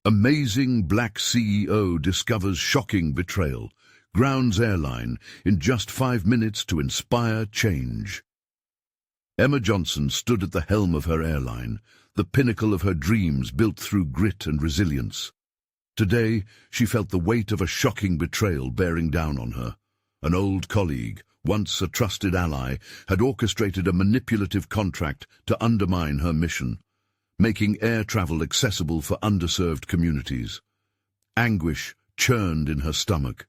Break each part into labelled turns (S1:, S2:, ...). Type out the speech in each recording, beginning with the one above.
S1: Amazing black CEO discovers shocking betrayal. Grounds Airline in just 5 minutes to inspire change. Emma Johnson stood at the helm of her airline, the pinnacle of her dreams built through grit and resilience. Today, she felt the weight of a shocking betrayal bearing down on her. An old colleague, once a trusted ally, had orchestrated a manipulative contract to undermine her mission, making air travel accessible for underserved communities. Anguish churned in her stomach.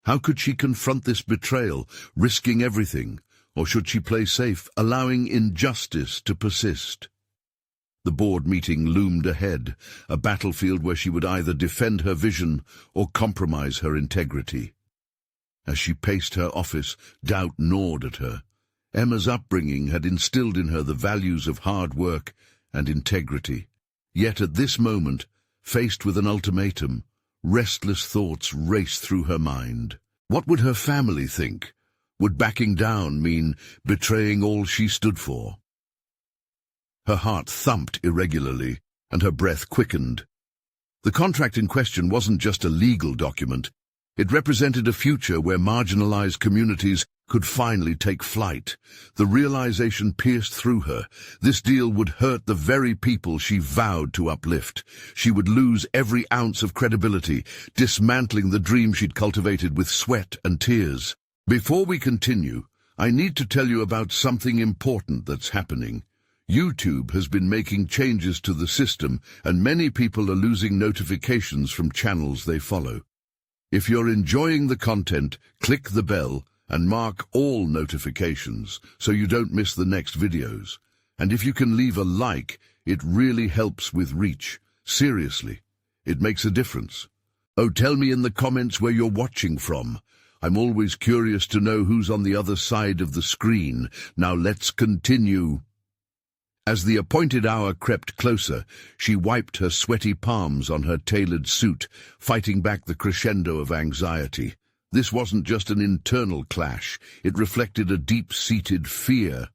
S1: How could she confront this betrayal, risking everything, or should she play safe, allowing injustice to persist? The board meeting loomed ahead, a battlefield where she would either defend her vision or compromise her integrity. As she paced her office, doubt gnawed at her. Emma's upbringing had instilled in her the values of hard work and integrity. Yet at this moment, faced with an ultimatum, restless thoughts raced through her mind. What would her family think? Would backing down mean betraying all she stood for? Her heart thumped irregularly, and her breath quickened. The contract in question wasn't just a legal document. It represented a future where marginalized communities could finally take flight. The realization pierced through her. This deal would hurt the very people she vowed to uplift. She would lose every ounce of credibility, dismantling the dream she'd cultivated with sweat and tears. Before we continue, I need to tell you about something important that's happening. YouTube has been making changes to the system, and many people are losing notifications from channels they follow. If you're enjoying the content, click the bell and mark all notifications so you don't miss the next videos. And if you can leave a like, it really helps with reach. Seriously, it makes a difference. Oh, tell me in the comments where you're watching from. I'm always curious to know who's on the other side of the screen. Now let's continue. As the appointed hour crept closer, she wiped her sweaty palms on her tailored suit, fighting back the crescendo of anxiety. This wasn't just an internal clash, it reflected a deep-seated fear.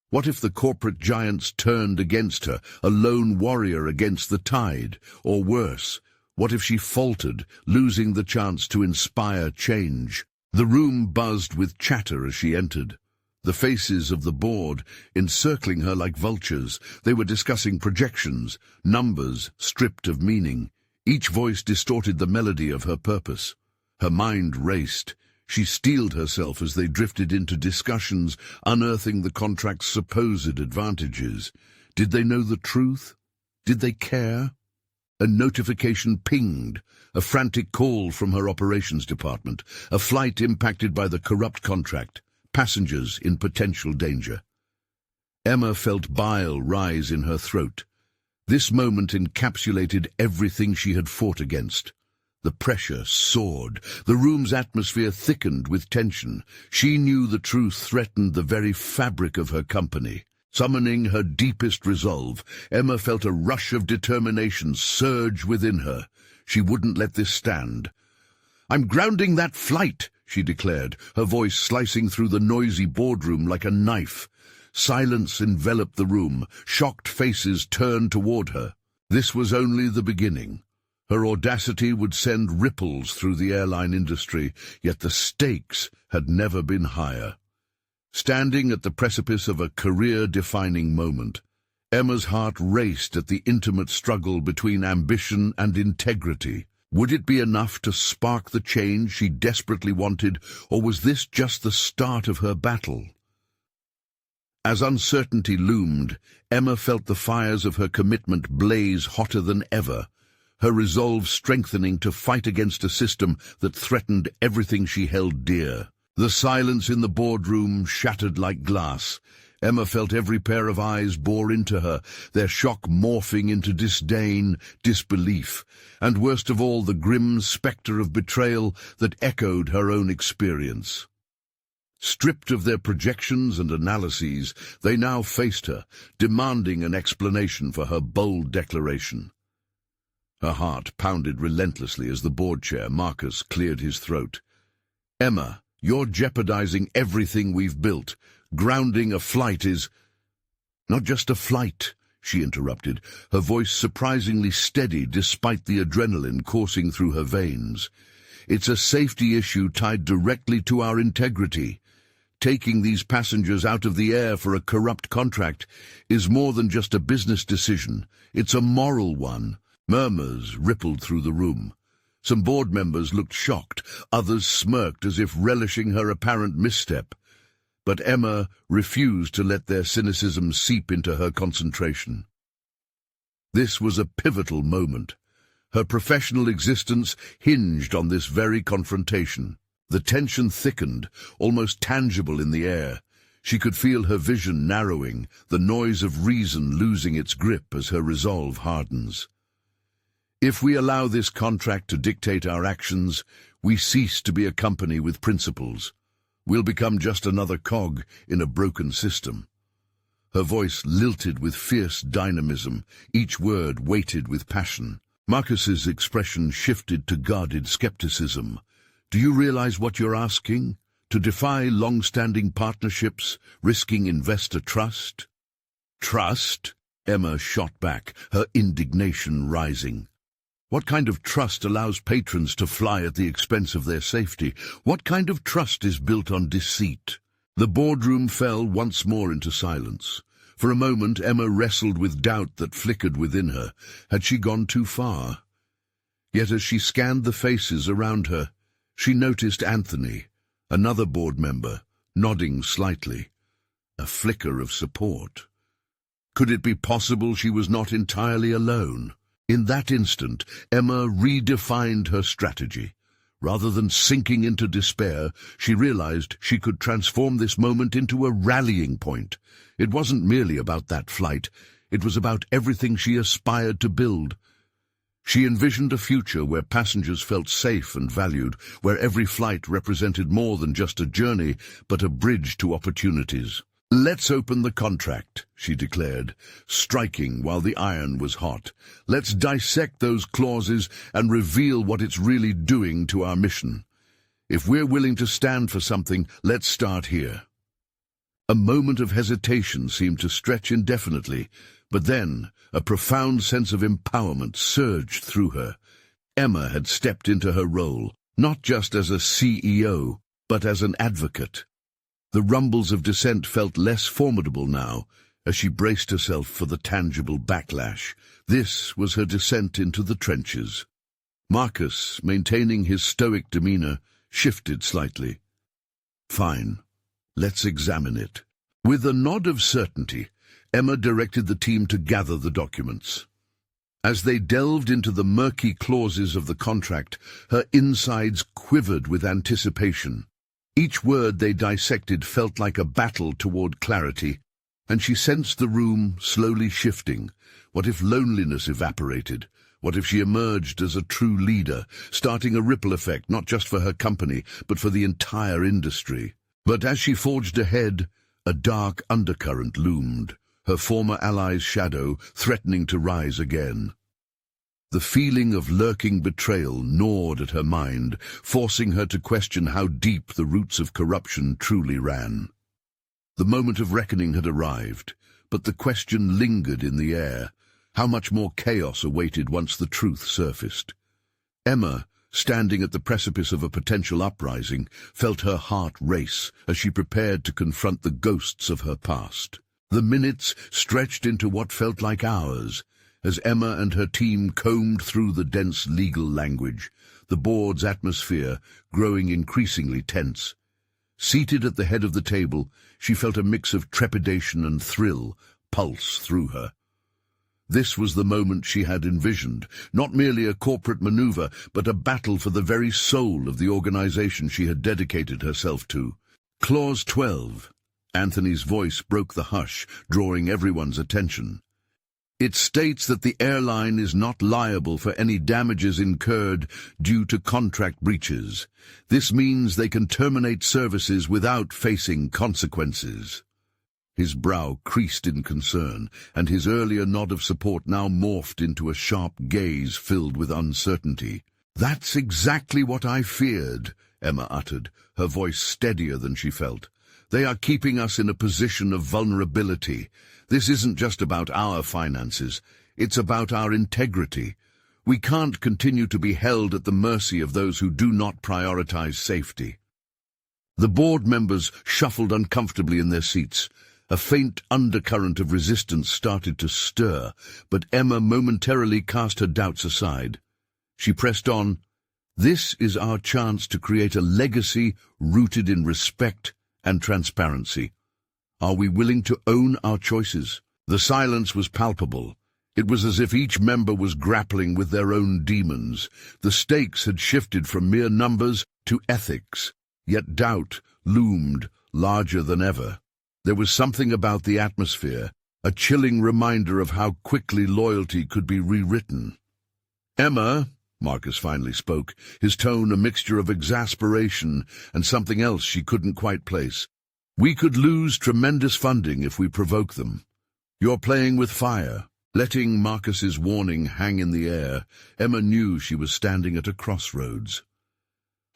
S1: What if the corporate giants turned against her, a lone warrior against the tide? Or worse, what if she faltered, losing the chance to inspire change? The room buzzed with chatter as she entered. The faces of the board encircling her like vultures. They were discussing projections, numbers stripped of meaning. Each voice distorted the melody of her purpose. Her mind raced. She steeled herself as they drifted into discussions, unearthing the contract's supposed advantages. Did they know the truth? Did they care? A notification pinged, a frantic call from her operations department, a flight impacted by the corrupt contract. Passengers in potential danger. Emma felt bile rise in her throat. This moment encapsulated everything she had fought against. The pressure soared. The room's atmosphere thickened with tension. She knew the truth threatened the very fabric of her company. Summoning her deepest resolve, Emma felt a rush of determination surge within her. She wouldn't let this stand. "I'm grounding that flight," she declared, her voice slicing through the noisy boardroom like a knife. Silence enveloped the room. Shocked faces turned toward her. This was only the beginning. Her audacity would send ripples through the airline industry, yet the stakes had never been higher. Standing at the precipice of a career-defining moment, Emma's heart raced at the intimate struggle between ambition and integrity. Would it be enough to spark the change she desperately wanted, or was this just the start of her battle? As uncertainty loomed, Emma felt the fires of her commitment blaze hotter than ever, her resolve strengthening to fight against a system that threatened everything she held dear. The silence in the boardroom shattered like glass. Emma felt every pair of eyes bore into her, their shock morphing into disdain, disbelief, and worst of all, the grim spectre of betrayal that echoed her own experience. Stripped of their projections and analyses, they now faced her, demanding an explanation for her bold declaration. Her heart pounded relentlessly as the board chair, Marcus, cleared his throat. "Emma, you're jeopardizing everything we've built. Grounding a flight is not just a flight," she interrupted, her voice surprisingly steady despite the adrenaline coursing through her veins. "It's a safety issue tied directly to our integrity. Taking these passengers out of the air for a corrupt contract is more than just a business decision. It's a moral one." Murmurs rippled through the room. Some board members looked shocked, others smirked as if relishing her apparent misstep. But Emma refused to let their cynicism seep into her concentration. This was a pivotal moment. Her professional existence hinged on this very confrontation. The tension thickened, almost tangible in the air. She could feel her vision narrowing, the noise of reason losing its grip as her resolve hardens. If we allow this contract to dictate our actions, we cease to be a company with principles. We'll become just another cog in a broken system. Her voice lilted with fierce dynamism, each word weighted with passion. Marcus's expression shifted to guarded skepticism. "Do you realize what you're asking? To defy long-standing partnerships, risking investor trust?" "Trust?" Emma shot back, her indignation rising. "What kind of trust allows patrons to fly at the expense of their safety? What kind of trust is built on deceit?" The boardroom fell once more into silence. For a moment Emma wrestled with doubt that flickered within her. Had she gone too far? Yet as she scanned the faces around her, she noticed Anthony, another board member, nodding slightly. A flicker of support. Could it be possible she was not entirely alone? In that instant, Emma redefined her strategy. Rather than sinking into despair, she realized she could transform this moment into a rallying point. It wasn't merely about that flight. It was about everything she aspired to build. She envisioned a future where passengers felt safe and valued, where every flight represented more than just a journey, but a bridge to opportunities. "Let's open the contract," she declared, striking while the iron was hot. "Let's dissect those clauses and reveal what it's really doing to our mission. If we're willing to stand for something, let's start here." A moment of hesitation seemed to stretch indefinitely, but then a profound sense of empowerment surged through her. Emma had stepped into her role, not just as a CEO, but as an advocate. The rumbles of dissent felt less formidable now, as she braced herself for the tangible backlash. This was her descent into the trenches. Marcus, maintaining his stoic demeanor, shifted slightly. "Fine. Let's examine it." With a nod of certainty, Emma directed the team to gather the documents. As they delved into the murky clauses of the contract, her insides quivered with anticipation. Each word they dissected felt like a battle toward clarity, and she sensed the room slowly shifting. What if loneliness evaporated? What if she emerged as a true leader, starting a ripple effect not just for her company, but for the entire industry? But as she forged ahead, a dark undercurrent loomed, her former ally's shadow threatening to rise again. The feeling of lurking betrayal gnawed at her mind, forcing her to question how deep the roots of corruption truly ran. The moment of reckoning had arrived, but the question lingered in the air. How much more chaos awaited once the truth surfaced? Emma, standing at the precipice of a potential uprising, felt her heart race as she prepared to confront the ghosts of her past. The minutes stretched into what felt like hours, as Emma and her team combed through the dense legal language, the board's atmosphere growing increasingly tense. Seated at the head of the table, she felt a mix of trepidation and thrill pulse through her. This was the moment she had envisioned, not merely a corporate maneuver, but a battle for the very soul of the organization she had dedicated herself to. Clause 12. Anthony's voice broke the hush, drawing everyone's attention. It states that the airline is not liable for any damages incurred due to contract breaches. This means they can terminate services without facing consequences. His brow creased in concern, and his earlier nod of support now morphed into a sharp gaze filled with uncertainty. "That's exactly what I feared," Emma uttered, her voice steadier than she felt. "They are keeping us in a position of vulnerability. This isn't just about our finances, it's about our integrity. We can't continue to be held at the mercy of those who do not prioritize safety. The board members shuffled uncomfortably in their seats. A faint undercurrent of resistance started to stir, but Emma momentarily cast her doubts aside. She pressed on. This is our chance to create a legacy rooted in respect and transparency. Are we willing to own our choices? The silence was palpable. It was as if each member was grappling with their own demons. The stakes had shifted from mere numbers to ethics, yet doubt loomed larger than ever. There was something about the atmosphere, a chilling reminder of how quickly loyalty could be rewritten. "Emma," Marcus finally spoke, his tone a mixture of exasperation and something else she couldn't quite place. "We could lose tremendous funding if we provoke them. You're playing with fire." Letting Marcus's warning hang in the air, Emma knew she was standing at a crossroads.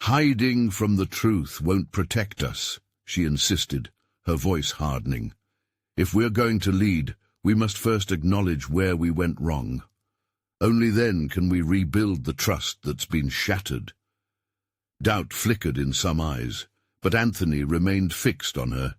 S1: "Hiding from the truth won't protect us," she insisted, her voice hardening. "If we're going to lead, we must first acknowledge where we went wrong. Only then can we rebuild the trust that's been shattered." Doubt flickered in some eyes, but Anthony remained fixed on her.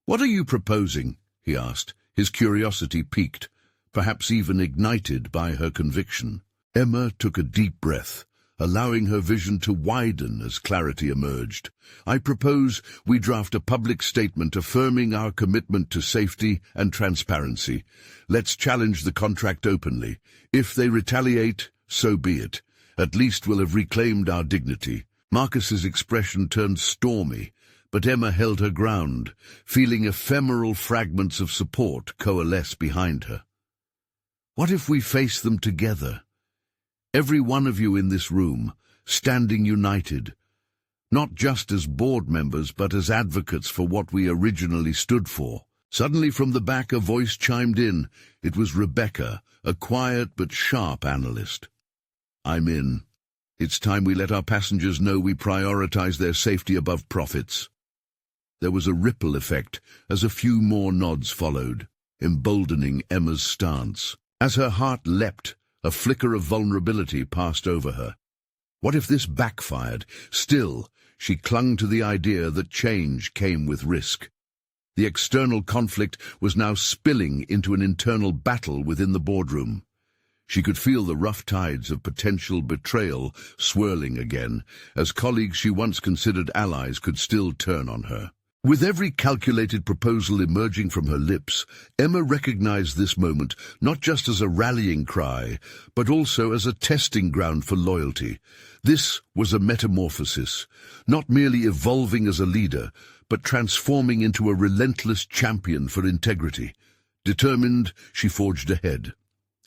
S1: "What are you proposing?" he asked, his curiosity piqued, perhaps even ignited by her conviction. Emma took a deep breath, allowing her vision to widen as clarity emerged. "I propose we draft a public statement affirming our commitment to safety and transparency. Let's challenge the contract openly. If they retaliate, so be it. At least we'll have reclaimed our dignity." Marcus's expression turned stormy, but Emma held her ground, feeling ephemeral fragments of support coalesce behind her. "What if we face them together? Every one of you in this room, standing united, not just as board members but as advocates for what we originally stood for." Suddenly from the back a voice chimed in. It was Rebecca, a quiet but sharp analyst. "I'm in. It's time we let our passengers know we prioritize their safety above profits." There was a ripple effect as a few more nods followed, emboldening Emma's stance. As her heart leapt, a flicker of vulnerability passed over her. What if this backfired? Still, she clung to the idea that change came with risk. The external conflict was now spilling into an internal battle within the boardroom. She could feel the rough tides of potential betrayal swirling again, as colleagues she once considered allies could still turn on her. With every calculated proposal emerging from her lips, Emma recognized this moment not just as a rallying cry, but also as a testing ground for loyalty. This was a metamorphosis, not merely evolving as a leader, but transforming into a relentless champion for integrity. Determined, she forged ahead.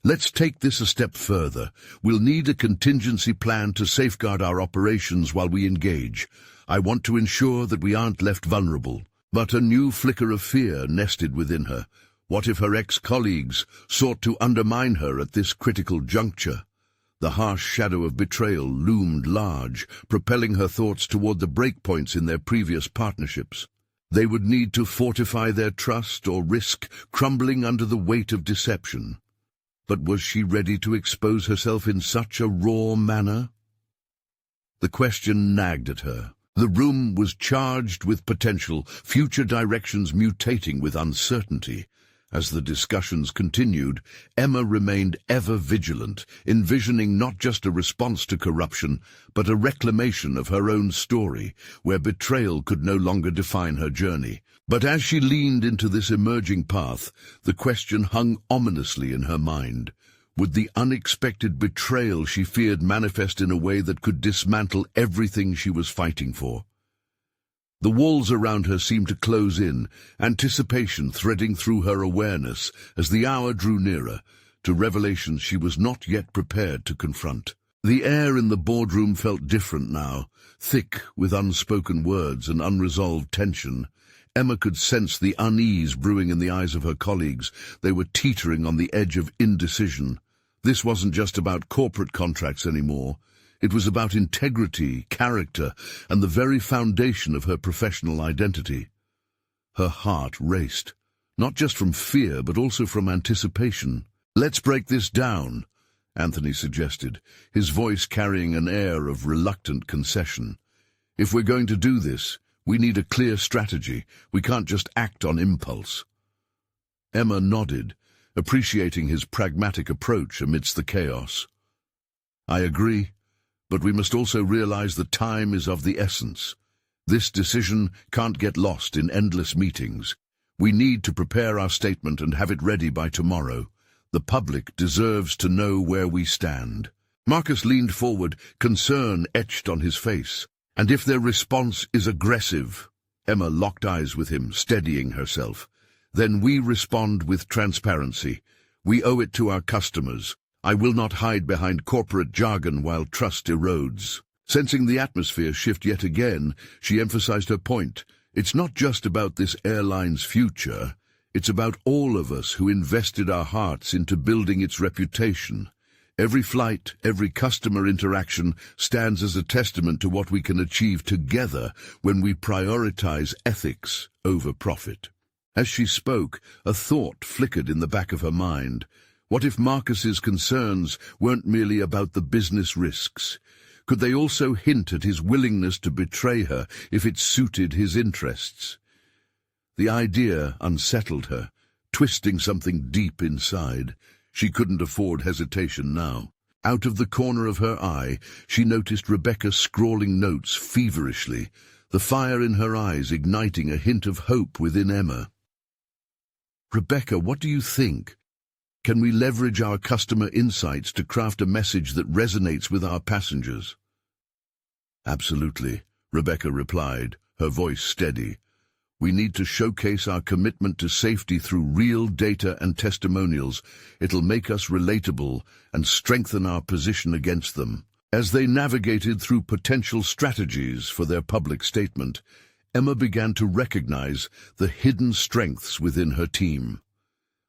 S1: "Let's take this a step further. We'll need a contingency plan to safeguard our operations while we engage. I want to ensure that we aren't left vulnerable." But a new flicker of fear nested within her. What if her ex-colleagues sought to undermine her at this critical juncture? The harsh shadow of betrayal loomed large, propelling her thoughts toward the breakpoints in their previous partnerships. They would need to fortify their trust or risk crumbling under the weight of deception. But was she ready to expose herself in such a raw manner? The question nagged at her. The room was charged with potential, future directions mutating with uncertainty. As the discussions continued, Emma remained ever vigilant, envisioning not just a response to corruption, but a reclamation of her own story, where betrayal could no longer define her journey. But as she leaned into this emerging path, the question hung ominously in her mind. Would the unexpected betrayal she feared manifest in a way that could dismantle everything she was fighting for? The walls around her seemed to close in, anticipation threading through her awareness as the hour drew nearer, to revelations she was not yet prepared to confront. The air in the boardroom felt different now, thick with unspoken words and unresolved tension. Emma could sense the unease brewing in the eyes of her colleagues. They were teetering on the edge of indecision. This wasn't just about corporate contracts anymore. It was about integrity, character, and the very foundation of her professional identity. Her heart raced. not just from fear, but also from anticipation. "Let's break this down," Anthony suggested, his voice carrying an air of reluctant concession. "If we're going to do this, we need a clear strategy. We can't just act on impulse." Emma nodded, appreciating his pragmatic approach amidst the chaos. "I agree, but we must also realize that time is of the essence. This decision can't get lost in endless meetings. We need to prepare our statement and have it ready by tomorrow. The public deserves to know where we stand." Marcus leaned forward, concern etched on his face. "And if their response is aggressive?" Emma locked eyes with him, steadying herself. "Then we respond with transparency. We owe it to our customers. I will not hide behind corporate jargon while trust erodes." Sensing the atmosphere shift yet again, she emphasized her point. "It's not just about this airline's future. It's about all of us who invested our hearts into building its reputation. Every flight, every customer interaction stands as a testament to what we can achieve together when we prioritize ethics over profit." As she spoke, a thought flickered in the back of her mind. What if Marcus's concerns weren't merely about the business risks? Could they also hint at his willingness to betray her if it suited his interests? The idea unsettled her, twisting something deep inside. She couldn't afford hesitation now. Out of the corner of her eye, she noticed Rebecca scrawling notes feverishly, the fire in her eyes igniting a hint of hope within Emma. "Rebecca, what do you think? Can we leverage our customer insights to craft a message that resonates with our passengers?" "Absolutely," Rebecca replied, her voice steady. "We need to showcase our commitment to safety through real data and testimonials. It'll make us relatable and strengthen our position against them." As they navigated through potential strategies for their public statement, Emma began to recognize the hidden strengths within her team.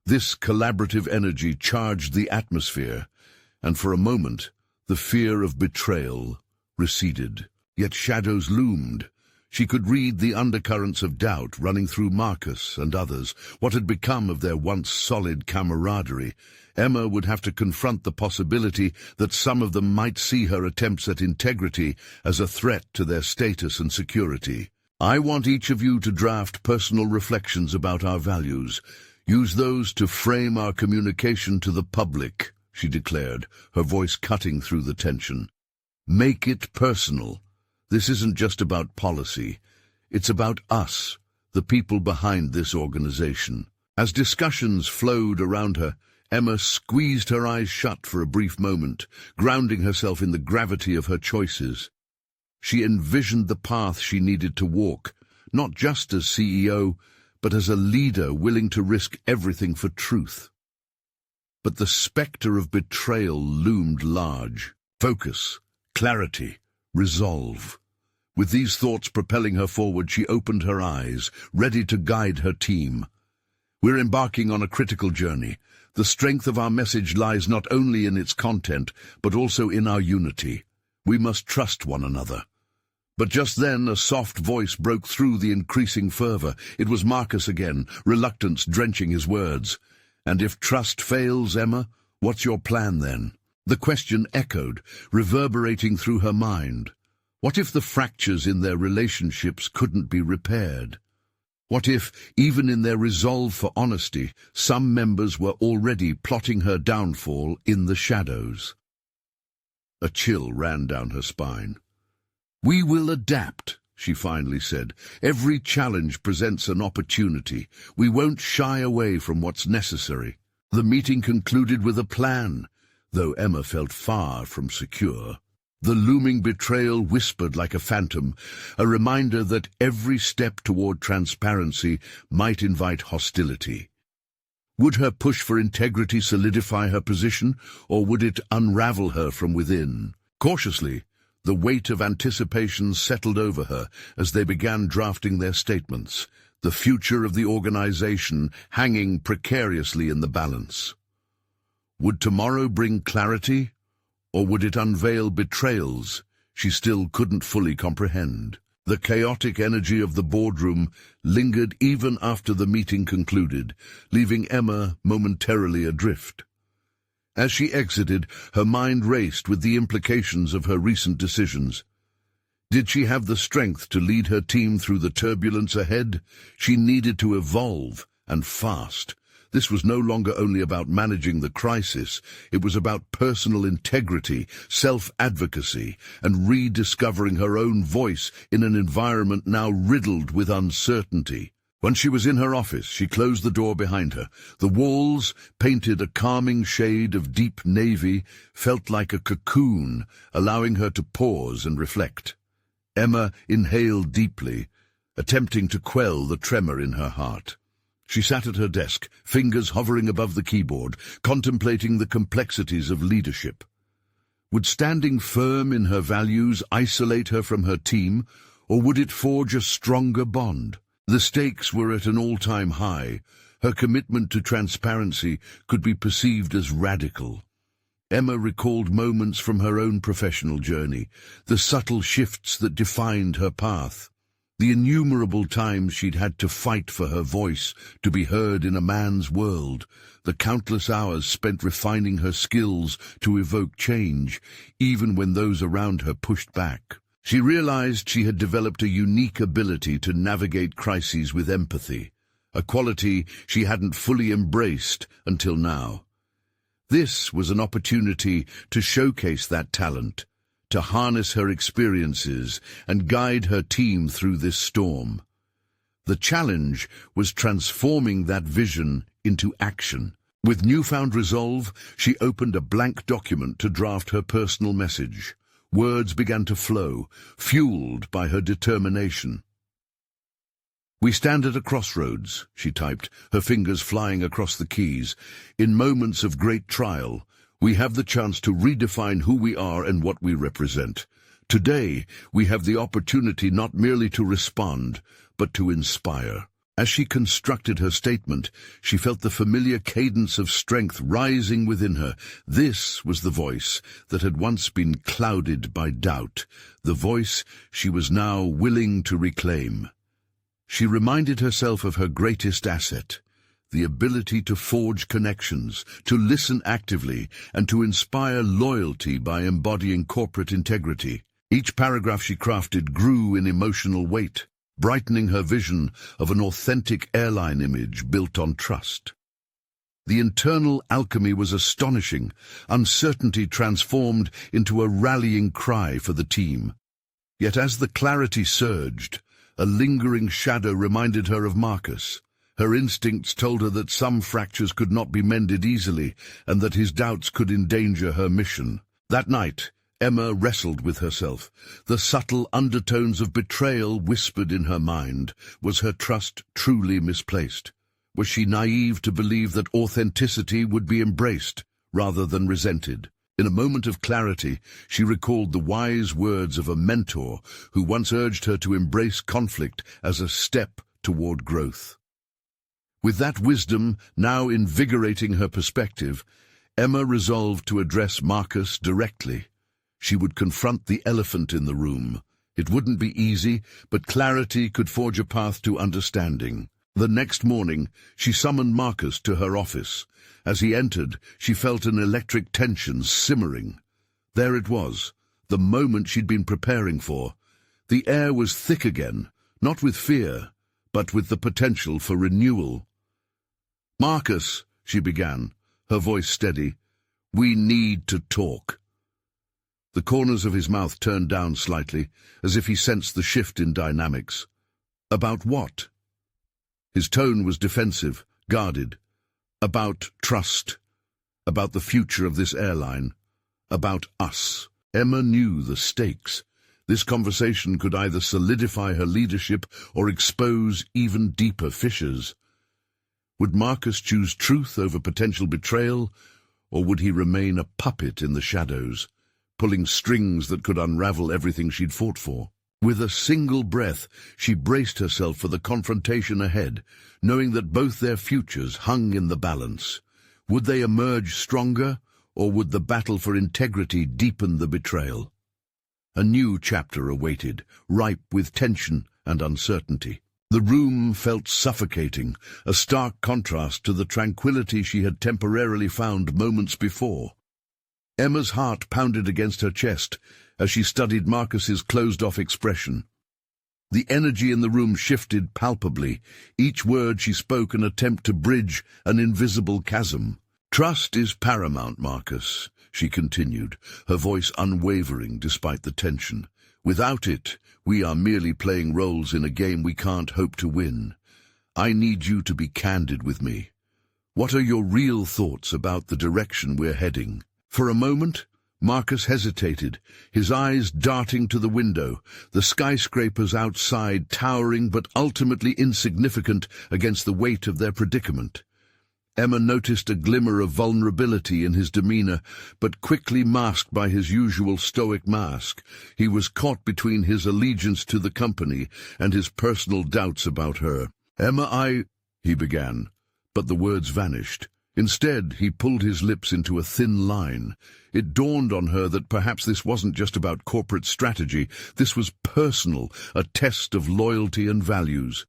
S1: This collaborative energy charged the atmosphere, and for a moment, the fear of betrayal receded. Yet shadows loomed. She could read the undercurrents of doubt running through Marcus and others. What had become of their once solid camaraderie? Emma would have to confront the possibility that some of them might see her attempts at integrity as a threat to their status and security. "I want each of you to draft personal reflections about our values. Use those to frame our communication to the public," she declared, her voice cutting through the tension. "Make it personal. This isn't just about policy. It's about us, the people behind this organization." As discussions flowed around her, Emma squeezed her eyes shut for a brief moment, grounding herself in the gravity of her choices. She envisioned the path she needed to walk, not just as CEO, but as a leader willing to risk everything for truth. But the specter of betrayal loomed large. Focus, clarity, resolve. With these thoughts propelling her forward, she opened her eyes, ready to guide her team. "We're embarking on a critical journey. The strength of our message lies not only in its content, but also in our unity. We must trust one another." But just then a soft voice broke through the increasing fervor. It was Marcus again, reluctance drenching his words. "And if trust fails, Emma, what's your plan then?" The question echoed, reverberating through her mind. What if the fractures in their relationships couldn't be repaired? What if, even in their resolve for honesty, some members were already plotting her downfall in the shadows? A chill ran down her spine. "We will adapt," she finally said. "Every challenge presents an opportunity. We won't shy away from what's necessary." The meeting concluded with a plan, though Emma felt far from secure. The looming betrayal whispered like a phantom, a reminder that every step toward transparency might invite hostility. Would her push for integrity solidify her position, or would it unravel her from within? Cautiously, the weight of anticipation settled over her as they began drafting their statements, the future of the organization hanging precariously in the balance. Would tomorrow bring clarity, or would it unveil betrayals she still couldn't fully comprehend? The chaotic energy of the boardroom lingered even after the meeting concluded, leaving Emma momentarily adrift. As she exited, her mind raced with the implications of her recent decisions. Did she have the strength to lead her team through the turbulence ahead? She needed to evolve, and fast. This was no longer only about managing the crisis, it was about personal integrity, self-advocacy, and rediscovering her own voice in an environment now riddled with uncertainty. Once she was in her office, she closed the door behind her. The walls, painted a calming shade of deep navy, felt like a cocoon, allowing her to pause and reflect. Emma inhaled deeply, attempting to quell the tremor in her heart. She sat at her desk, fingers hovering above the keyboard, contemplating the complexities of leadership. Would standing firm in her values isolate her from her team, or would it forge a stronger bond? The stakes were at an all-time high. Her commitment to transparency could be perceived as radical. Emma recalled moments from her own professional journey, the subtle shifts that defined her path. The innumerable times she'd had to fight for her voice, to be heard in a man's world, the countless hours spent refining her skills to evoke change, even when those around her pushed back. She realized she had developed a unique ability to navigate crises with empathy, a quality she hadn't fully embraced until now. This was an opportunity to showcase that talent, to harness her experiences and guide her team through this storm. The challenge was transforming that vision into action. With newfound resolve, she opened a blank document to draft her personal message. Words began to flow, fueled by her determination. "We stand at a crossroads," she typed, her fingers flying across the keys. "In moments of great trial, we have the chance to redefine who we are and what we represent. Today, we have the opportunity not merely to respond, but to inspire." As she constructed her statement, she felt the familiar cadence of strength rising within her. This was the voice that had once been clouded by doubt, the voice she was now willing to reclaim. She reminded herself of her greatest asset, the ability to forge connections, to listen actively, and to inspire loyalty by embodying corporate integrity. Each paragraph she crafted grew in emotional weight, brightening her vision of an authentic airline image built on trust. The internal alchemy was astonishing, uncertainty transformed into a rallying cry for the team. Yet as the clarity surged, a lingering shadow reminded her of Marcus. Her instincts told her that some fractures could not be mended easily, and that his doubts could endanger her mission. That night, Emma wrestled with herself. The subtle undertones of betrayal whispered in her mind. Was her trust truly misplaced? Was she naive to believe that authenticity would be embraced rather than resented? In a moment of clarity, she recalled the wise words of a mentor who once urged her to embrace conflict as a step toward growth. With that wisdom now invigorating her perspective, Emma resolved to address Marcus directly. She would confront the elephant in the room. It wouldn't be easy, but clarity could forge a path to understanding. The next morning, she summoned Marcus to her office. As he entered, she felt an electric tension simmering. There it was, the moment she'd been preparing for. The air was thick again, not with fear, but with the potential for renewal. "Marcus," she began, her voice steady, "we need to talk." The corners of his mouth turned down slightly, as if he sensed the shift in dynamics. "About what?" His tone was defensive, guarded. "About trust. About the future of this airline. About us." Emma knew the stakes. This conversation could either solidify her leadership or expose even deeper fissures. Would Marcus choose truth over potential betrayal, or would he remain a puppet in the shadows, pulling strings that could unravel everything she'd fought for? With a single breath, she braced herself for the confrontation ahead, knowing that both their futures hung in the balance. Would they emerge stronger, or would the battle for integrity deepen the betrayal? A new chapter awaited, ripe with tension and uncertainty. The room felt suffocating, a stark contrast to the tranquility she had temporarily found moments before. Emma's heart pounded against her chest as she studied Marcus's closed-off expression. The energy in the room shifted palpably, each word she spoke an attempt to bridge an invisible chasm. "Trust is paramount, Marcus," she continued, her voice unwavering despite the tension. "Without it, we are merely playing roles in a game we can't hope to win. I need you to be candid with me. What are your real thoughts about the direction we're heading?" For a moment, Marcus hesitated, his eyes darting to the window, the skyscrapers outside towering but ultimately insignificant against the weight of their predicament. Emma noticed a glimmer of vulnerability in his demeanor, but quickly masked by his usual stoic mask. He was caught between his allegiance to the company and his personal doubts about her. "Emma, he began, but the words vanished. Instead, he pulled his lips into a thin line. It dawned on her that perhaps this wasn't just about corporate strategy. This was personal, a test of loyalty and values.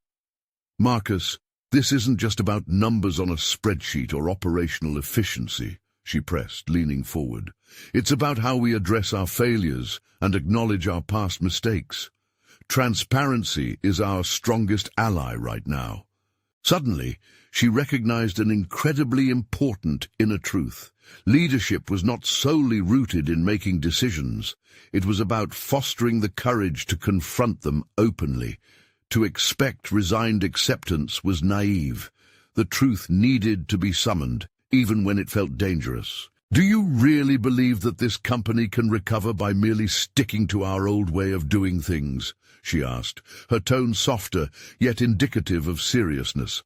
S1: "Marcus, this isn't just about numbers on a spreadsheet or operational efficiency," she pressed, leaning forward. "It's about how we address our failures and acknowledge our past mistakes. Transparency is our strongest ally right now." Suddenly, she recognized an incredibly important inner truth. Leadership was not solely rooted in making decisions. It was about fostering the courage to confront them openly. To expect resigned acceptance was naive. The truth needed to be summoned, even when it felt dangerous. "Do you really believe that this company can recover by merely sticking to our old way of doing things?" she asked, her tone softer, yet indicative of seriousness.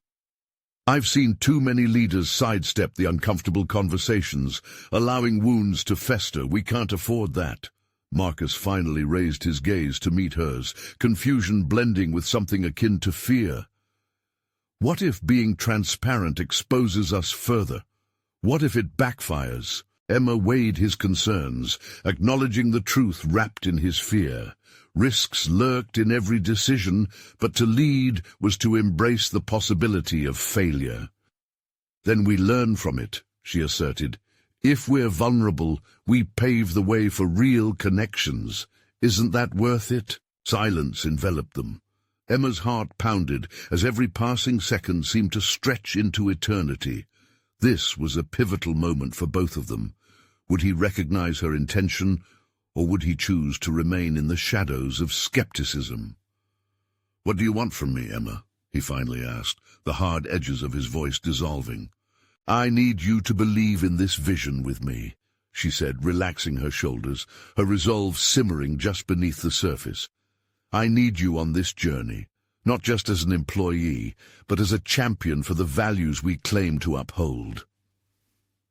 S1: "I've seen too many leaders sidestep the uncomfortable conversations, allowing wounds to fester. We can't afford that." Marcus finally raised his gaze to meet hers, confusion blending with something akin to fear. "What if being transparent exposes us further? What if it backfires?" Emma weighed his concerns, acknowledging the truth wrapped in his fear. Risks lurked in every decision, but to lead was to embrace the possibility of failure. "Then we learn from it," she asserted. "If we're vulnerable, we pave the way for real connections. Isn't that worth it?" Silence enveloped them. Emma's heart pounded as every passing second seemed to stretch into eternity. This was a pivotal moment for both of them. Would he recognize her intention, or would he choose to remain in the shadows of skepticism? "What do you want from me, Emma?" he finally asked, the hard edges of his voice dissolving. "I need you to believe in this vision with me," she said, relaxing her shoulders, her resolve simmering just beneath the surface. "I need you on this journey, not just as an employee, but as a champion for the values we claim to uphold."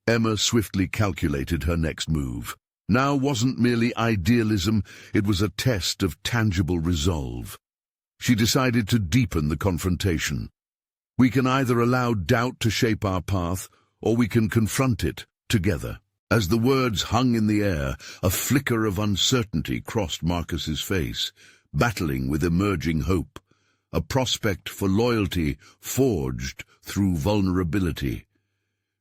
S1: Emma swiftly calculated her next move. Now wasn't merely idealism, it was a test of tangible resolve. She decided to deepen the confrontation. "We can either allow doubt to shape our path, or we can confront it together." As the words hung in the air, a flicker of uncertainty crossed Marcus's face, battling with emerging hope, a prospect for loyalty forged through vulnerability.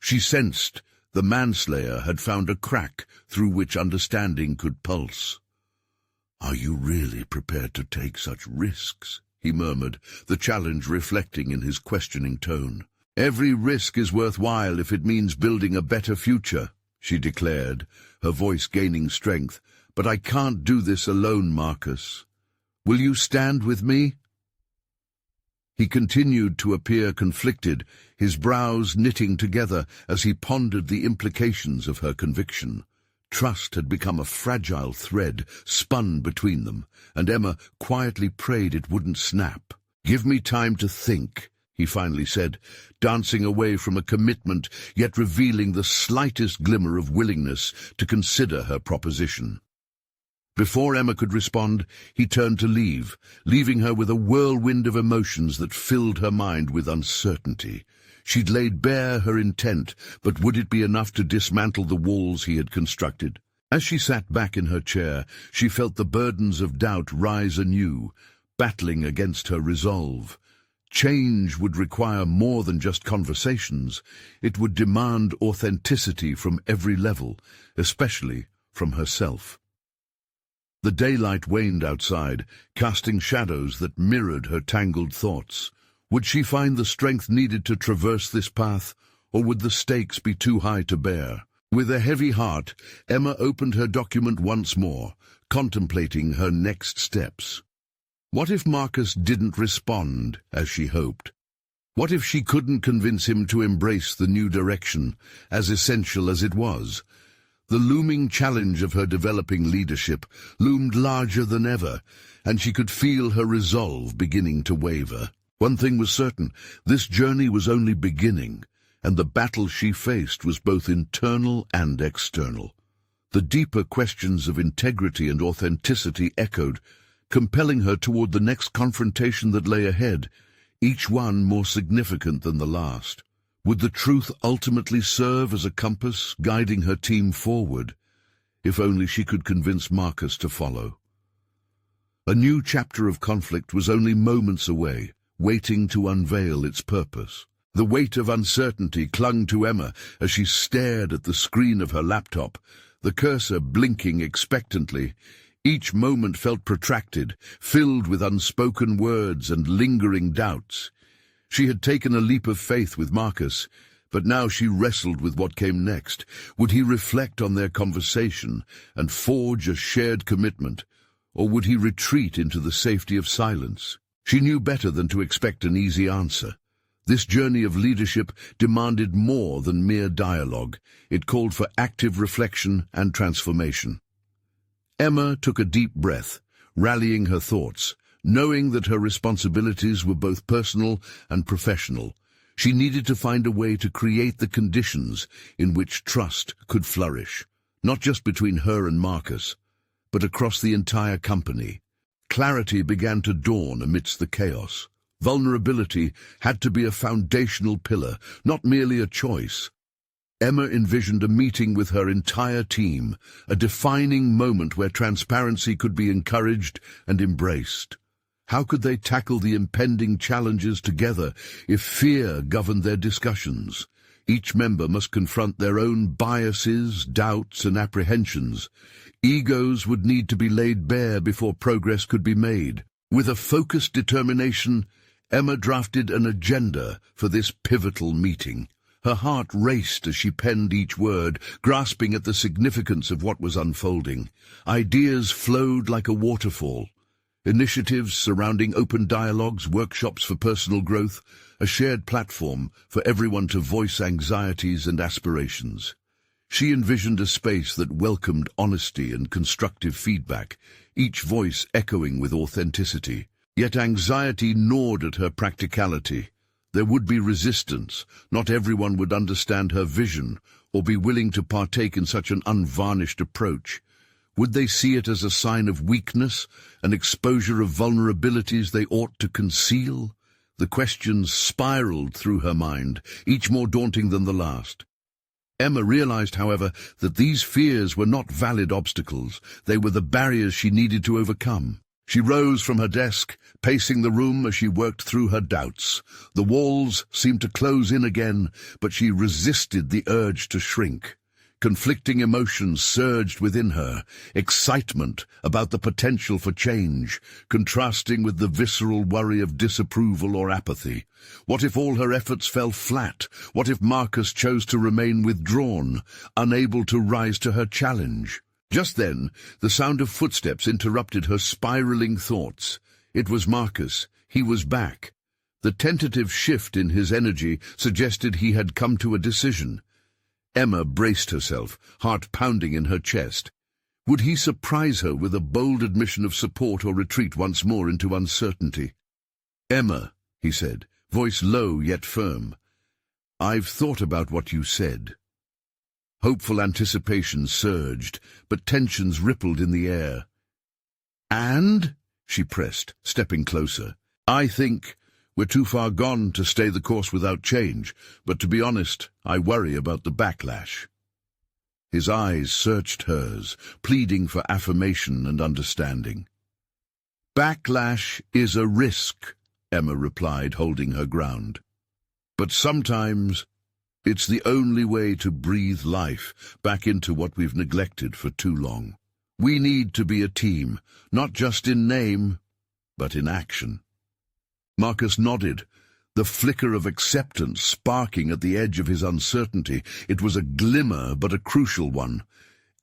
S1: She sensed the manslayer had found a crack through which understanding could pulse. "Are you really prepared to take such risks?" he murmured, the challenge reflecting in his questioning tone. "Every risk is worthwhile if it means building a better future," she declared, her voice gaining strength. "But I can't do this alone, Marcus. Will you stand with me?" He continued to appear conflicted, his brows knitting together as he pondered the implications of her conviction. Trust had become a fragile thread spun between them, and Emma quietly prayed it wouldn't snap. "Give me time to think," he finally said, dancing away from a commitment, yet revealing the slightest glimmer of willingness to consider her proposition. Before Emma could respond, he turned to leave, leaving her with a whirlwind of emotions that filled her mind with uncertainty. She'd laid bare her intent, but would it be enough to dismantle the walls he had constructed? As she sat back in her chair, she felt the burdens of doubt rise anew, battling against her resolve. Change would require more than just conversations. It would demand authenticity from every level, especially from herself. The daylight waned outside, casting shadows that mirrored her tangled thoughts. Would she find the strength needed to traverse this path, or would the stakes be too high to bear? With a heavy heart, Emma opened her document once more, contemplating her next steps. What if Marcus didn't respond as she hoped? What if she couldn't convince him to embrace the new direction, as essential as it was? The looming challenge of her developing leadership loomed larger than ever, and she could feel her resolve beginning to waver. One thing was certain, this journey was only beginning, and the battle she faced was both internal and external. The deeper questions of integrity and authenticity echoed, compelling her toward the next confrontation that lay ahead, each one more significant than the last. Would the truth ultimately serve as a compass, guiding her team forward? If only she could convince Marcus to follow. A new chapter of conflict was only moments away, waiting to unveil its purpose. The weight of uncertainty clung to Emma as she stared at the screen of her laptop, the cursor blinking expectantly. Each moment felt protracted, filled with unspoken words and lingering doubts. She had taken a leap of faith with Marcus, but now she wrestled with what came next. Would he reflect on their conversation and forge a shared commitment, or would he retreat into the safety of silence? She knew better than to expect an easy answer. This journey of leadership demanded more than mere dialogue. It called for active reflection and transformation. Emma took a deep breath, rallying her thoughts. Knowing that her responsibilities were both personal and professional, she needed to find a way to create the conditions in which trust could flourish, not just between her and Marcus, but across the entire company. Clarity began to dawn amidst the chaos. Vulnerability had to be a foundational pillar, not merely a choice. Emma envisioned a meeting with her entire team, a defining moment where transparency could be encouraged and embraced. How could they tackle the impending challenges together if fear governed their discussions? Each member must confront their own biases, doubts, and apprehensions. Egos would need to be laid bare before progress could be made. With a focused determination, Emma drafted an agenda for this pivotal meeting. Her heart raced as she penned each word, grasping at the significance of what was unfolding. Ideas flowed like a waterfall. Initiatives surrounding open dialogues, workshops for personal growth, a shared platform for everyone to voice anxieties and aspirations. She envisioned a space that welcomed honesty and constructive feedback, each voice echoing with authenticity. Yet anxiety gnawed at her practicality. There would be resistance. Not everyone would understand her vision or be willing to partake in such an unvarnished approach. Would they see it as a sign of weakness, an exposure of vulnerabilities they ought to conceal? The questions spiraled through her mind, each more daunting than the last. Emma realized, however, that these fears were not valid obstacles. They were the barriers she needed to overcome. She rose from her desk, pacing the room as she worked through her doubts. The walls seemed to close in again, but she resisted the urge to shrink. Conflicting emotions surged within her, excitement about the potential for change, contrasting with the visceral worry of disapproval or apathy. What if all her efforts fell flat? What if Marcus chose to remain withdrawn, unable to rise to her challenge? Just then, the sound of footsteps interrupted her spiraling thoughts. It was Marcus. He was back. The tentative shift in his energy suggested he had come to a decision. Emma braced herself, heart pounding in her chest. Would he surprise her with a bold admission of support or retreat once more into uncertainty? "Emma," he said, voice low yet firm, "I've thought about what you said." Hopeful anticipation surged, but tensions rippled in the air. "And?" she pressed, stepping closer. "I think we're too far gone to stay the course without change, but to be honest, I worry about the backlash." His eyes searched hers, pleading for affirmation and understanding. "Backlash is a risk," Emma replied, holding her ground. "But sometimes it's the only way to breathe life back into what we've neglected for too long. We need to be a team, not just in name, but in action." Marcus nodded, the flicker of acceptance sparking at the edge of his uncertainty. It was a glimmer, but a crucial one.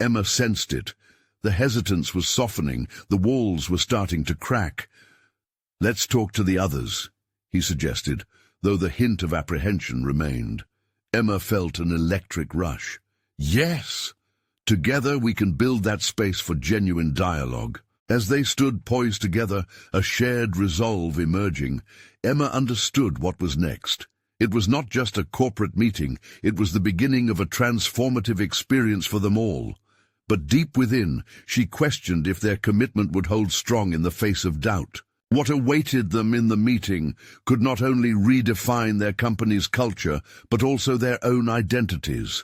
S1: Emma sensed it. The hesitance was softening, the walls were starting to crack. "Let's talk to the others," he suggested, though the hint of apprehension remained. Emma felt an electric rush. Yes! Together we can build that space for genuine dialogue. As they stood poised together, a shared resolve emerging, Emma understood what was next. It was not just a corporate meeting, it was the beginning of a transformative experience for them all. But deep within, she questioned if their commitment would hold strong in the face of doubt. What awaited them in the meeting could not only redefine their company's culture, but also their own identities.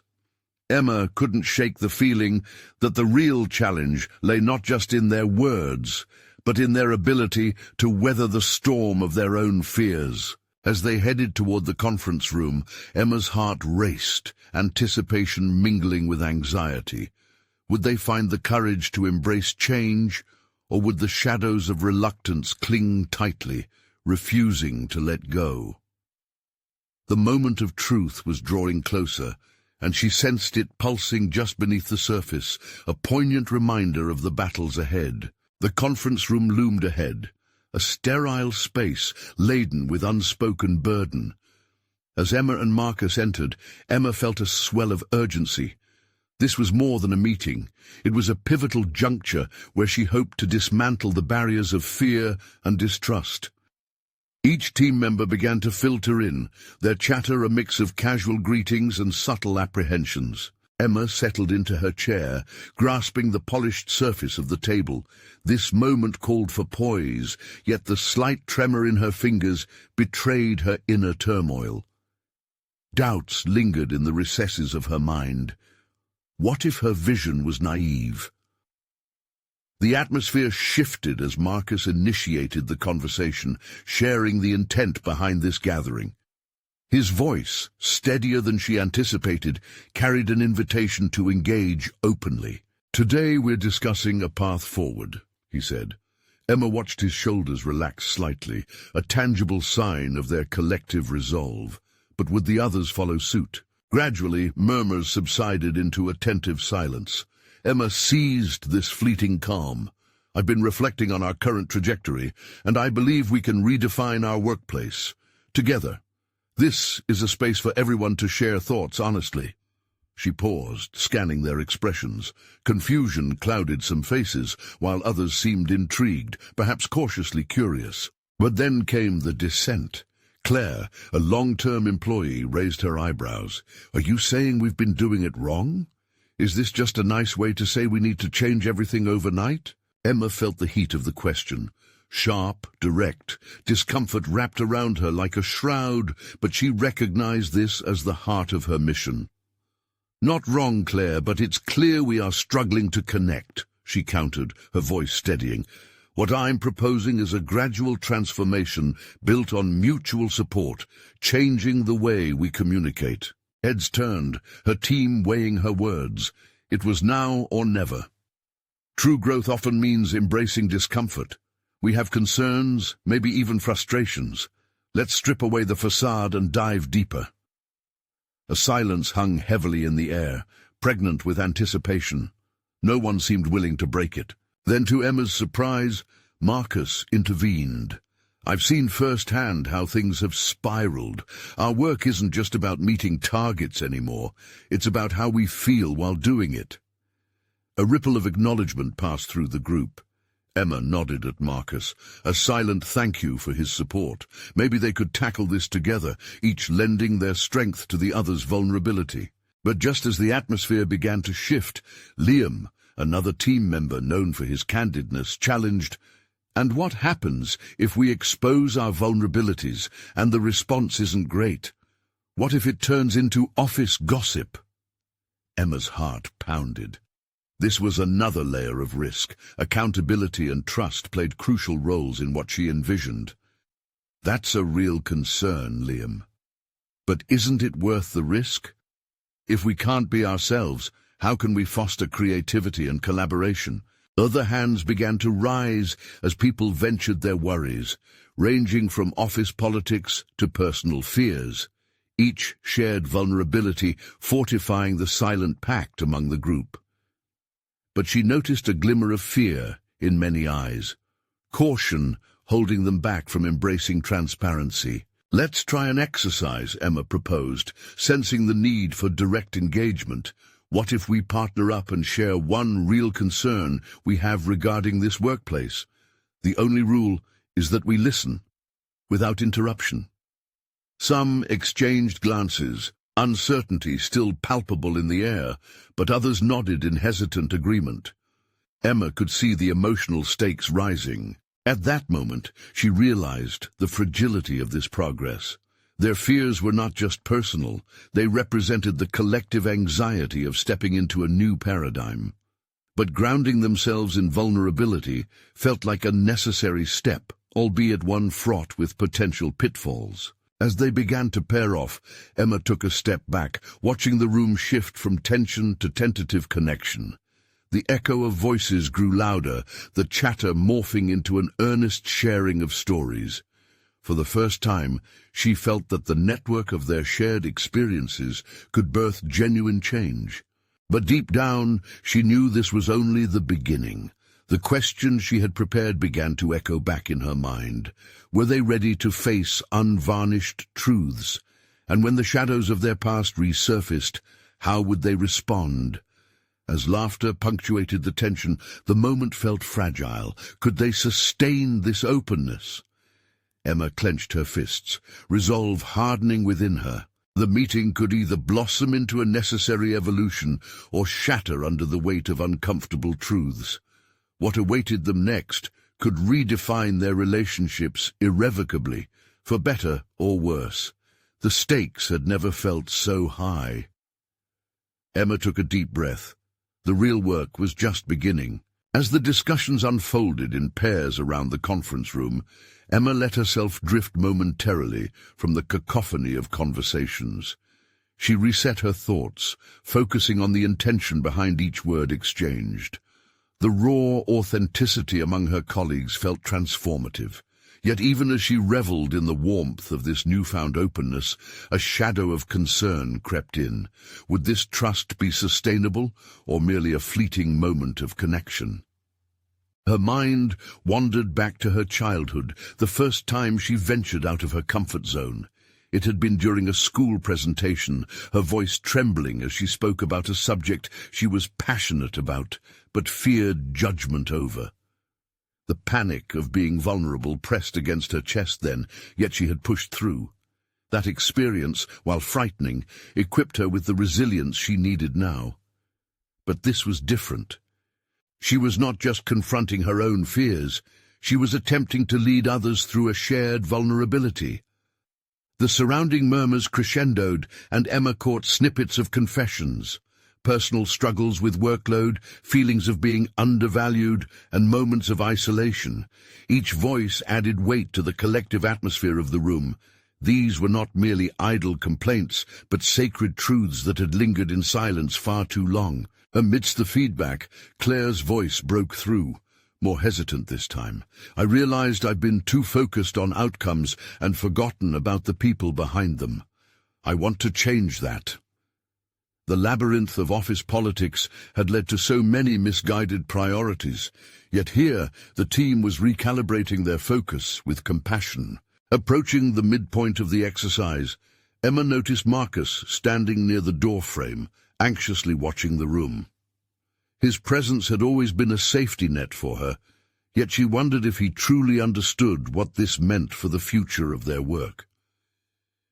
S1: Emma couldn't shake the feeling that the real challenge lay not just in their words, but in their ability to weather the storm of their own fears. As they headed toward the conference room, Emma's heart raced, anticipation mingling with anxiety. Would they find the courage to embrace change, or would the shadows of reluctance cling tightly, refusing to let go? The moment of truth was drawing closer, and she sensed it pulsing just beneath the surface, a poignant reminder of the battles ahead. The conference room loomed ahead, a sterile space laden with unspoken burden. As Emma and Marcus entered, Emma felt a swell of urgency. This was more than a meeting. It was a pivotal juncture where she hoped to dismantle the barriers of fear and distrust. Each team member began to filter in, their chatter a mix of casual greetings and subtle apprehensions. Emma settled into her chair, grasping the polished surface of the table. This moment called for poise, yet the slight tremor in her fingers betrayed her inner turmoil. Doubts lingered in the recesses of her mind. What if her vision was naive? The atmosphere shifted as Marcus initiated the conversation, sharing the intent behind this gathering. His voice, steadier than she anticipated, carried an invitation to engage openly. "Today we're discussing a path forward," he said. Emma watched his shoulders relax slightly, a tangible sign of their collective resolve. But would the others follow suit? Gradually, murmurs subsided into attentive silence. Emma seized this fleeting calm. "I've been reflecting on our current trajectory, and I believe we can redefine our workplace. Together. This is a space for everyone to share thoughts honestly." She paused, scanning their expressions. Confusion clouded some faces, while others seemed intrigued, perhaps cautiously curious. But then came the dissent. Claire, a long-term employee, raised her eyebrows. "Are you saying we've been doing it wrong? Is this just a nice way to say we need to change everything overnight?" Emma felt the heat of the question. Sharp, direct, discomfort wrapped around her like a shroud, but she recognized this as the heart of her mission. "Not wrong, Claire, but it's clear we are struggling to connect," she countered, her voice steadying. "What I'm proposing is a gradual transformation built on mutual support, changing the way we communicate." Heads turned, her team weighing her words. It was now or never. True growth often means embracing discomfort. We have concerns, maybe even frustrations. Let's strip away the facade and dive deeper. A silence hung heavily in the air, pregnant with anticipation. No one seemed willing to break it. Then, to Emma's surprise, Marcus intervened. "I've seen firsthand how things have spiraled. Our work isn't just about meeting targets anymore. It's about how we feel while doing it." A ripple of acknowledgement passed through the group. Emma nodded at Marcus, a silent thank you for his support. Maybe they could tackle this together, each lending their strength to the other's vulnerability. But just as the atmosphere began to shift, Liam, another team member known for his candidness, challenged, "And what happens if we expose our vulnerabilities and the response isn't great? What if it turns into office gossip?" Emma's heart pounded. This was another layer of risk. Accountability and trust played crucial roles in what she envisioned. That's a real concern, Liam. But isn't it worth the risk? If we can't be ourselves, how can we foster creativity and collaboration? Other hands began to rise as people ventured their worries, ranging from office politics to personal fears. Each shared vulnerability, fortifying the silent pact among the group. But she noticed a glimmer of fear in many eyes, caution holding them back from embracing transparency. "Let's try an exercise," Emma proposed, sensing the need for direct engagement. "What if we partner up and share one real concern we have regarding this workplace? The only rule is that we listen, without interruption." Some exchanged glances, uncertainty still palpable in the air, but others nodded in hesitant agreement. Emma could see the emotional stakes rising. At that moment, she realized the fragility of this progress. Their fears were not just personal, they represented the collective anxiety of stepping into a new paradigm. But grounding themselves in vulnerability felt like a necessary step, albeit one fraught with potential pitfalls. As they began to pair off, Emma took a step back, watching the room shift from tension to tentative connection. The echo of voices grew louder, the chatter morphing into an earnest sharing of stories. For the first time, she felt that the network of their shared experiences could birth genuine change. But deep down, she knew this was only the beginning. The questions she had prepared began to echo back in her mind. Were they ready to face unvarnished truths? And when the shadows of their past resurfaced, how would they respond? As laughter punctuated the tension, the moment felt fragile. Could they sustain this openness? Emma clenched her fists, resolve hardening within her. The meeting could either blossom into a necessary evolution or shatter under the weight of uncomfortable truths. What awaited them next could redefine their relationships irrevocably, for better or worse. The stakes had never felt so high. Emma took a deep breath. The real work was just beginning. As the discussions unfolded in pairs around the conference room, Emma let herself drift momentarily from the cacophony of conversations. She reset her thoughts, focusing on the intention behind each word exchanged. The raw authenticity among her colleagues felt transformative. Yet even as she reveled in the warmth of this newfound openness, a shadow of concern crept in. Would this trust be sustainable, or merely a fleeting moment of connection? Her mind wandered back to her childhood, the first time she ventured out of her comfort zone. It had been during a school presentation, her voice trembling as she spoke about a subject she was passionate about, but feared judgment over. The panic of being vulnerable pressed against her chest then, yet she had pushed through. That experience, while frightening, equipped her with the resilience she needed now. But this was different. She was not just confronting her own fears, she was attempting to lead others through a shared vulnerability. The surrounding murmurs crescendoed, and Emma caught snippets of confessions, personal struggles with workload, feelings of being undervalued, and moments of isolation. Each voice added weight to the collective atmosphere of the room. These were not merely idle complaints, but sacred truths that had lingered in silence far too long. Amidst the feedback, Claire's voice broke through. More hesitant this time. "I realized I've been too focused on outcomes and forgotten about the people behind them. I want to change that." The labyrinth of office politics had led to so many misguided priorities, yet here the team was recalibrating their focus with compassion. Approaching the midpoint of the exercise, Emma noticed Marcus standing near the doorframe, anxiously watching the room. His presence had always been a safety net for her, yet she wondered if he truly understood what this meant for the future of their work.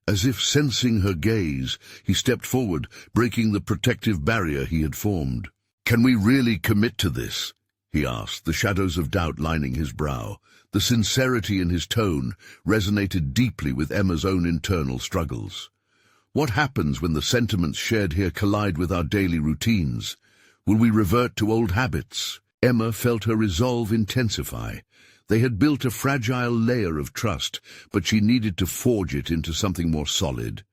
S1: As if sensing her gaze, he stepped forward, breaking the protective barrier he had formed. "Can we really commit to this?" he asked, the shadows of doubt lining his brow. The sincerity in his tone resonated deeply with Emma's own internal struggles. What happens when the sentiments shared here collide with our daily routines? Will we revert to old habits? Emma felt her resolve intensify. They had built a fragile layer of trust, but she needed to forge it into something more solid.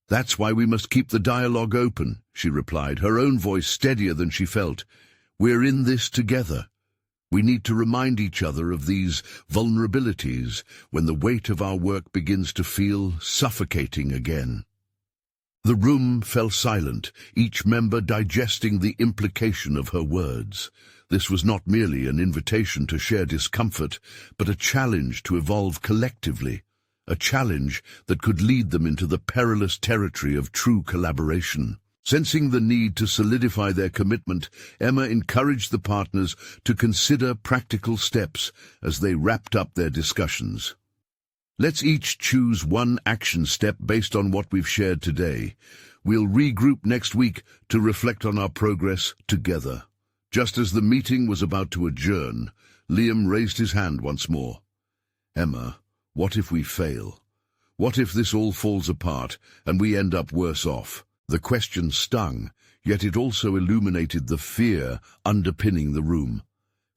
S1: "That's why we must keep the dialogue open," she replied, her own voice steadier than she felt. "We're in this together. We need to remind each other of these vulnerabilities when the weight of our work begins to feel suffocating again." The room fell silent, each member digesting the implication of her words. This was not merely an invitation to share discomfort, but a challenge to evolve collectively, a challenge that could lead them into the perilous territory of true collaboration. Sensing the need to solidify their commitment, Emma encouraged the partners to consider practical steps as they wrapped up their discussions. "Let's each choose one action step based on what we've shared today. We'll regroup next week to reflect on our progress together." Just as the meeting was about to adjourn, Liam raised his hand once more. "Emma, what if we fail? What if this all falls apart and we end up worse off?" The question stung, yet it also illuminated the fear underpinning the room.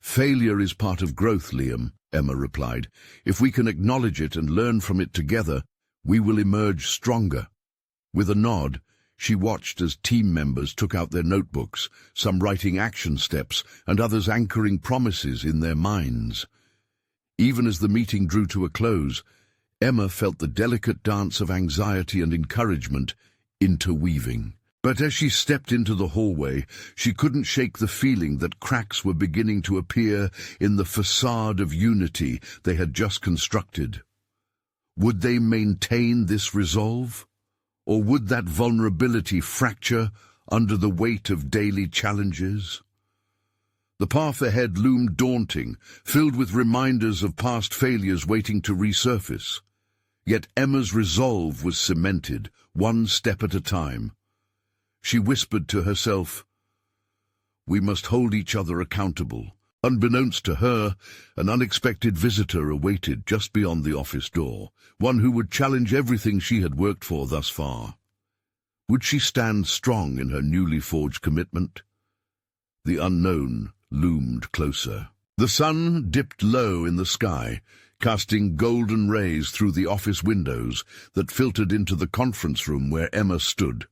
S1: "Failure is part of growth, Liam," Emma replied. "If we can acknowledge it and learn from it together, we will emerge stronger." With a nod, she watched as team members took out their notebooks, some writing action steps and others anchoring promises in their minds. Even as the meeting drew to a close, Emma felt the delicate dance of anxiety and encouragement interweaving. But as she stepped into the hallway, she couldn't shake the feeling that cracks were beginning to appear in the facade of unity they had just constructed. Would they maintain this resolve? Or would that vulnerability fracture under the weight of daily challenges? The path ahead loomed daunting, filled with reminders of past failures waiting to resurface. Yet Emma's resolve was cemented, one step at a time. She whispered to herself, "We must hold each other accountable." Unbeknownst to her, an unexpected visitor awaited just beyond the office door, one who would challenge everything she had worked for thus far. Would she stand strong in her newly forged commitment? The unknown loomed closer. The sun dipped low in the sky, casting golden rays through the office windows that filtered into the conference room where Emma stood.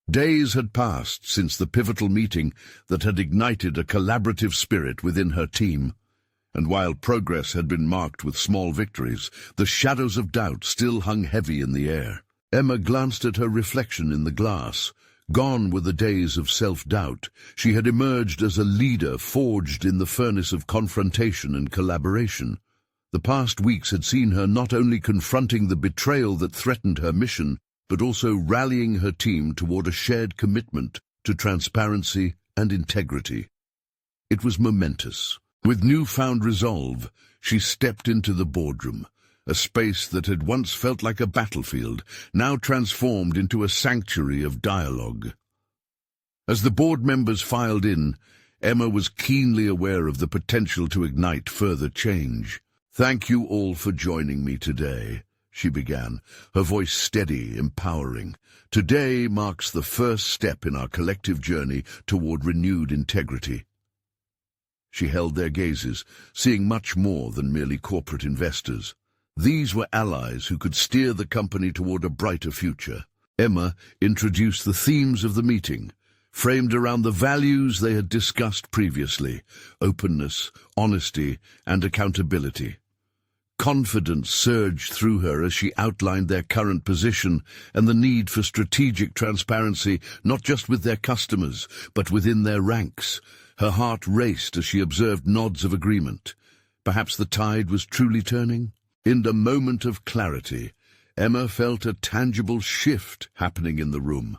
S1: Days had passed since the pivotal meeting that had ignited a collaborative spirit within her team, and while progress had been marked with small victories, the shadows of doubt still hung heavy in the air. Emma glanced at her reflection in the glass. Gone were the days of self-doubt. She had emerged as a leader forged in the furnace of confrontation and collaboration. The past weeks had seen her not only confronting the betrayal that threatened her mission, but also rallying her team toward a shared commitment to transparency and integrity. It was momentous. With newfound resolve, she stepped into the boardroom, a space that had once felt like a battlefield, now transformed into a sanctuary of dialogue. As the board members filed in, Emma was keenly aware of the potential to ignite further change. "Thank you all for joining me today," she began, her voice steady, empowering. "Today marks the first step in our collective journey toward renewed integrity." She held their gazes, seeing much more than merely corporate investors. These were allies who could steer the company toward a brighter future. Emma introduced the themes of the meeting, framed around the values they had discussed previously: openness, honesty, and accountability. Confidence surged through her as she outlined their current position and the need for strategic transparency, not just with their customers, but within their ranks. Her heart raced as she observed nods of agreement. Perhaps the tide was truly turning? In a moment of clarity, Emma felt a tangible shift happening in the room.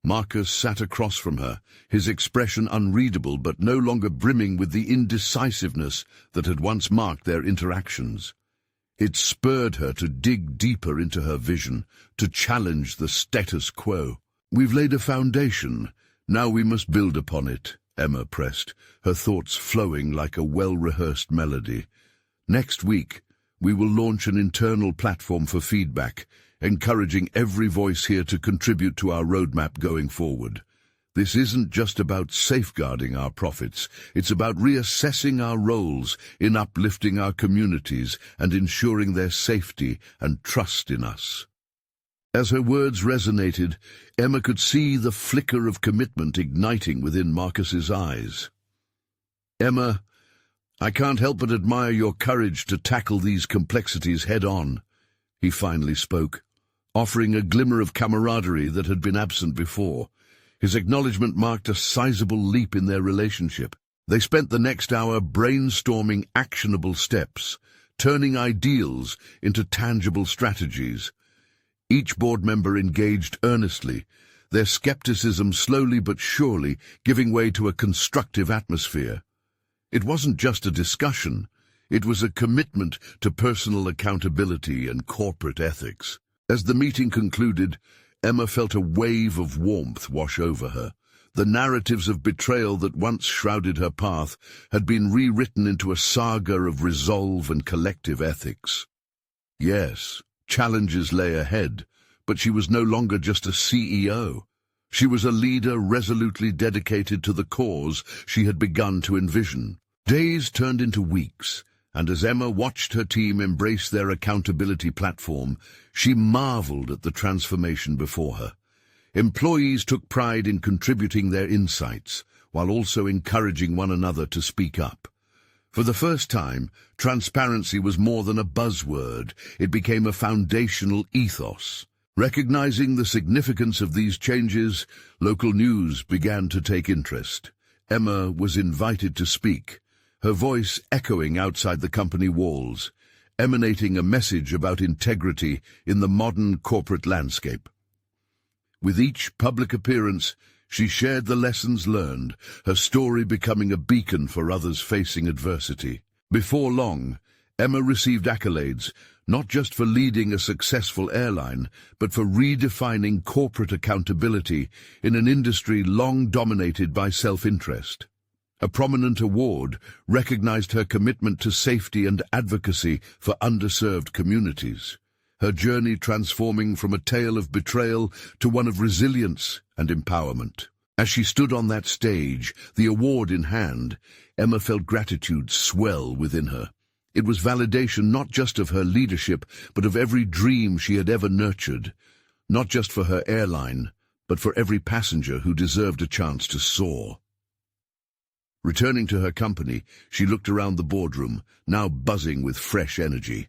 S1: Marcus sat across from her, his expression unreadable but no longer brimming with the indecisiveness that had once marked their interactions. It spurred her to dig deeper into her vision, to challenge the status quo. "We've laid a foundation. Now we must build upon it," Emma pressed, her thoughts flowing like a well-rehearsed melody. "Next week, we will launch an internal platform for feedback, encouraging every voice here to contribute to our roadmap going forward. This isn't just about safeguarding our profits, it's about reassessing our roles in uplifting our communities and ensuring their safety and trust in us. As her words resonated, Emma could see the flicker of commitment igniting within Marcus's eyes. "Emma, I can't help but admire your courage to tackle these complexities head-on," he finally spoke, offering a glimmer of camaraderie that had been absent before. His acknowledgement marked a sizable leap in their relationship. They spent the next hour brainstorming actionable steps, turning ideals into tangible strategies. Each board member engaged earnestly, their skepticism slowly but surely giving way to a constructive atmosphere. It wasn't just a discussion, it was a commitment to personal accountability and corporate ethics. As the meeting concluded, Emma felt a wave of warmth wash over her. The narratives of betrayal that once shrouded her path had been rewritten into a saga of resolve and collective ethics. Yes, challenges lay ahead, but she was no longer just a CEO. She was a leader resolutely dedicated to the cause she had begun to envision. Days turned into weeks, and as Emma watched her team embrace their accountability platform, she marveled at the transformation before her. Employees took pride in contributing their insights, while also encouraging one another to speak up. For the first time, transparency was more than a buzzword. It became a foundational ethos. Recognizing the significance of these changes, local news began to take interest. Emma was invited to speak, her voice echoing outside the company walls, emanating a message about integrity in the modern corporate landscape. With each public appearance, she shared the lessons learned, her story becoming a beacon for others facing adversity. Before long, Emma received accolades, not just for leading a successful airline, but for redefining corporate accountability in an industry long dominated by self-interest. A prominent award recognized her commitment to safety and advocacy for underserved communities, her journey transforming from a tale of betrayal to one of resilience and empowerment. As she stood on that stage, the award in hand, Emma felt gratitude swell within her. It was validation not just of her leadership, but of every dream she had ever nurtured, not just for her airline, but for every passenger who deserved a chance to soar. Returning to her company, she looked around the boardroom, now buzzing with fresh energy.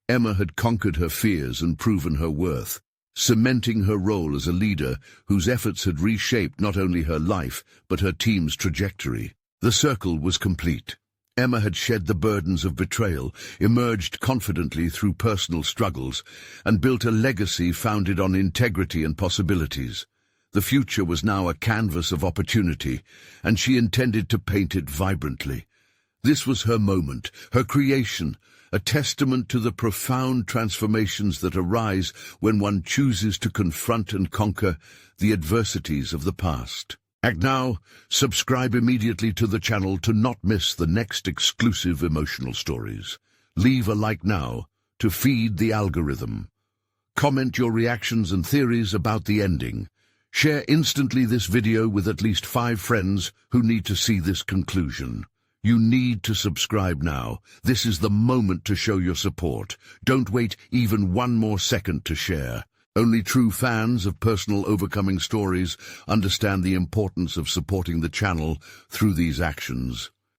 S1: Emma had conquered her fears and proven her worth, cementing her role as a leader whose efforts had reshaped not only her life, but her team's trajectory. The circle was complete. Emma had shed the burdens of betrayal, emerged confidently through personal struggles, and built a legacy founded on integrity and possibilities. The future was now a canvas of opportunity, and she intended to paint it vibrantly. This was her moment, her creation, a testament to the profound transformations that arise when one chooses to confront and conquer the adversities of the past. Act now, subscribe immediately to the channel to not miss the next exclusive emotional stories. Leave a like now to feed the algorithm. Comment your reactions and theories about the ending. Share instantly this video with at least 5 friends who need to see this conclusion. You need to subscribe now. This is the moment to show your support. Don't wait even one more second to share. Only true fans of personal overcoming stories understand the importance of supporting the channel through these actions.